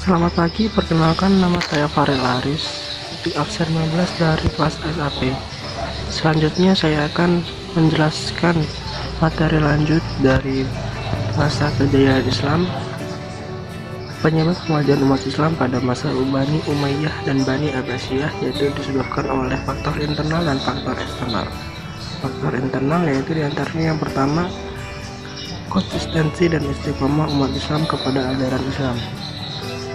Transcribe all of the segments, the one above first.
Selamat pagi, perkenalkan nama saya Farel Aris di absen 15 dari kelas SAP. Selanjutnya saya akan menjelaskan materi lanjut dari masa kejayaan Islam, penyebab kemajuan umat Islam pada masa Bani Umayyah dan Bani Abbasiyah, yaitu disebabkan oleh faktor internal dan faktor eksternal. Faktor internal yaitu diantaranya yang pertama, konsistensi dan istiqomah umat Islam kepada ajaran Islam.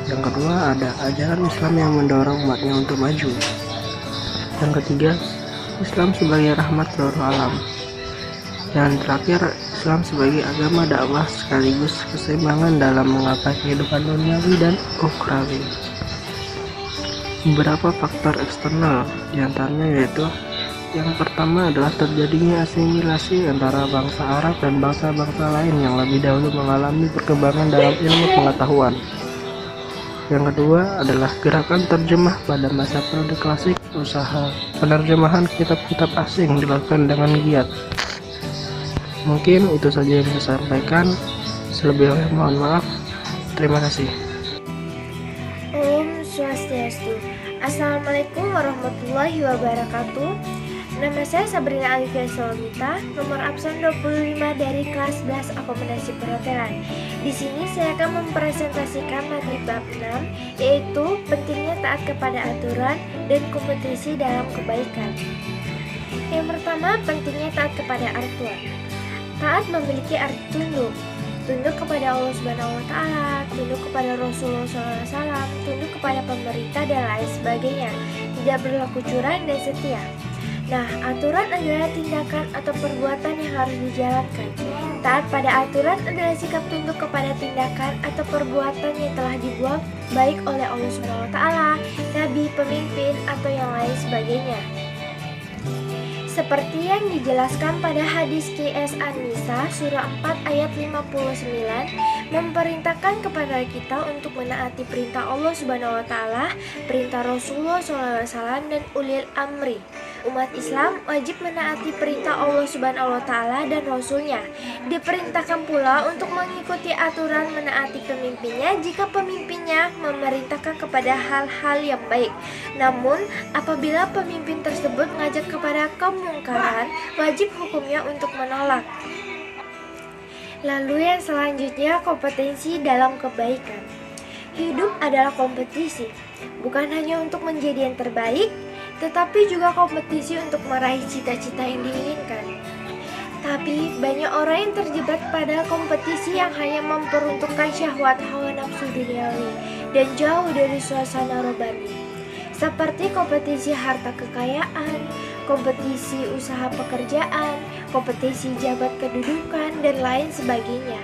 Yang kedua, ada ajaran Islam yang mendorong umatnya untuk maju. Yang ketiga, Islam sebagai rahmat seluruh alam. Dan terakhir, Islam sebagai agama dakwah sekaligus keseimbangan dalam menggapai kehidupan duniawi dan ukhrawi. Beberapa faktor eksternal diantaranya yaitu yang pertama adalah terjadinya asimilasi antara bangsa Arab dan bangsa-bangsa lain yang lebih dahulu mengalami perkembangan dalam ilmu pengetahuan. Yang kedua adalah gerakan terjemah pada masa periode klasik. Usaha penerjemahan kitab-kitab asing dilakukan dengan giat. Mungkin itu saja yang bisa saya sampaikan. Selebihnya mohon maaf. Terima kasih. Om Swastiastu. Assalamualaikum warahmatullahi wabarakatuh. Nama saya Sabrina Alifia Solomita, nomor absen 25 dari kelas 11 akomodasi perhotelan. Di sini saya akan mempresentasikan materi bab 6, yaitu pentingnya taat kepada aturan dan kompetisi dalam kebaikan. Yang pertama, pentingnya taat kepada aturan. Taat memiliki arti tunduk. Tunduk kepada Allah Subhanahu wa Ta'ala, tunduk kepada Rasulullah SAW, tunduk kepada pemerintah dan lain sebagainya. Tidak berlaku curang dan setia. Nah, aturan adalah tindakan atau perbuatan yang harus dijalankan. Taat pada aturan adalah sikap tunduk kepada tindakan atau perbuatan yang telah dibuat baik oleh Allah Subhanahu wa Ta'ala, Nabi, pemimpin, atau yang lain sebagainya. Seperti yang dijelaskan pada hadis QS An-Nisa surah 4 ayat 59, memerintahkan kepada kita untuk menaati perintah Allah Subhanahu wa Ta'ala, perintah Rasulullah SAW, dan ulil amri. Umat Islam wajib menaati perintah Allah Subhanahu wa Ta'ala dan Rasulnya. Diperintahkan pula untuk mengikuti aturan menaati pemimpinnya jika pemimpinnya memerintahkan kepada hal-hal yang baik. Namun, apabila pemimpin tersebut mengajak kepada kemungkaran, wajib hukumnya untuk menolak. Lalu yang selanjutnya, kompetensi dalam kebaikan. Hidup adalah kompetisi, bukan hanya untuk menjadi yang terbaik, tetapi juga kompetisi untuk meraih cita-cita yang diinginkan. Tapi banyak orang yang terjebak pada kompetisi yang hanya memperuntukkan syahwat hawa nafsu duniawi dan jauh dari suasana rohani. Seperti kompetisi harta kekayaan, kompetisi usaha pekerjaan, kompetisi jabat kedudukan, dan lain sebagainya.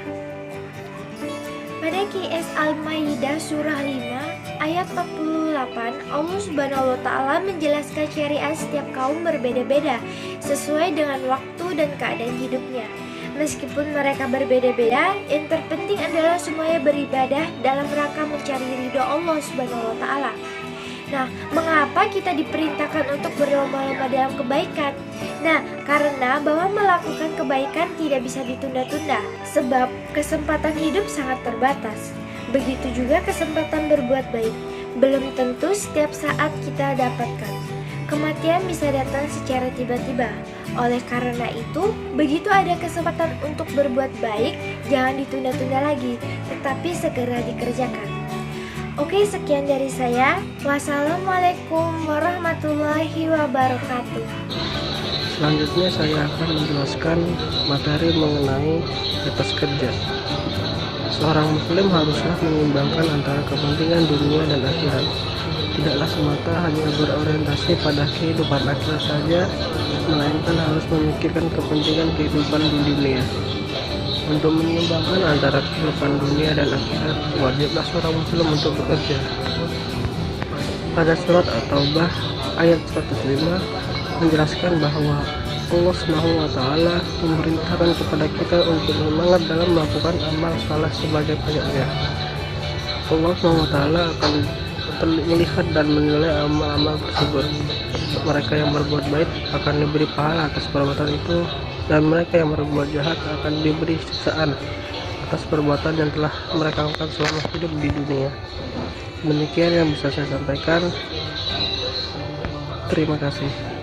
Pada QS Al-Maidah surah 5 ayat 48, Allah Subhanahu wa Ta'ala menjelaskan syariat setiap kaum berbeda-beda sesuai dengan waktu dan keadaan hidupnya. Meskipun mereka berbeda-beda, yang terpenting adalah semuanya beribadah dalam rangka mencari ridho Allah Subhanahu wa Ta'ala. Nah, mengapa kita diperintahkan untuk berlomba-lomba dalam kebaikan? Nah, karena bahwa melakukan kebaikan tidak bisa ditunda-tunda, sebab kesempatan hidup sangat terbatas. Begitu juga kesempatan berbuat baik, belum tentu setiap saat kita dapatkan. Kematian bisa datang secara tiba-tiba. Oleh karena itu, begitu ada kesempatan untuk berbuat baik, jangan ditunda-tunda lagi, tetapi segera dikerjakan. Oke, sekian dari saya. Wassalamualaikum warahmatullahi wabarakatuh. Selanjutnya saya akan menjelaskan materi mengenai etos kerja. Seorang muslim haruslah menyeimbangkan antara kepentingan dunia dan akhirat. Tidaklah semata hanya berorientasi pada kehidupan akhirat saja, melainkan harus memikirkan kepentingan kehidupan di dunia. Untuk menyeimbangkan antara kehidupan dunia dan akhirat, wajiblah seorang muslim untuk bekerja. Pada surat At-Taubah ayat 105 menjelaskan bahwa Allah Subhanahu wa Ta'ala memerintahkan kepada kita untuk semangat dalam melakukan amal saleh sebagai pajaknya. Allah Subhanahu wa Ta'ala akan melihat dan menilai amal-amal tersebut. Mereka yang berbuat baik akan diberi pahala atas perbuatan itu, dan mereka yang berbuat jahat akan diberi siksaan atas perbuatan yang telah mereka lakukan selama hidup di dunia. Demikian yang bisa saya sampaikan. Terima kasih.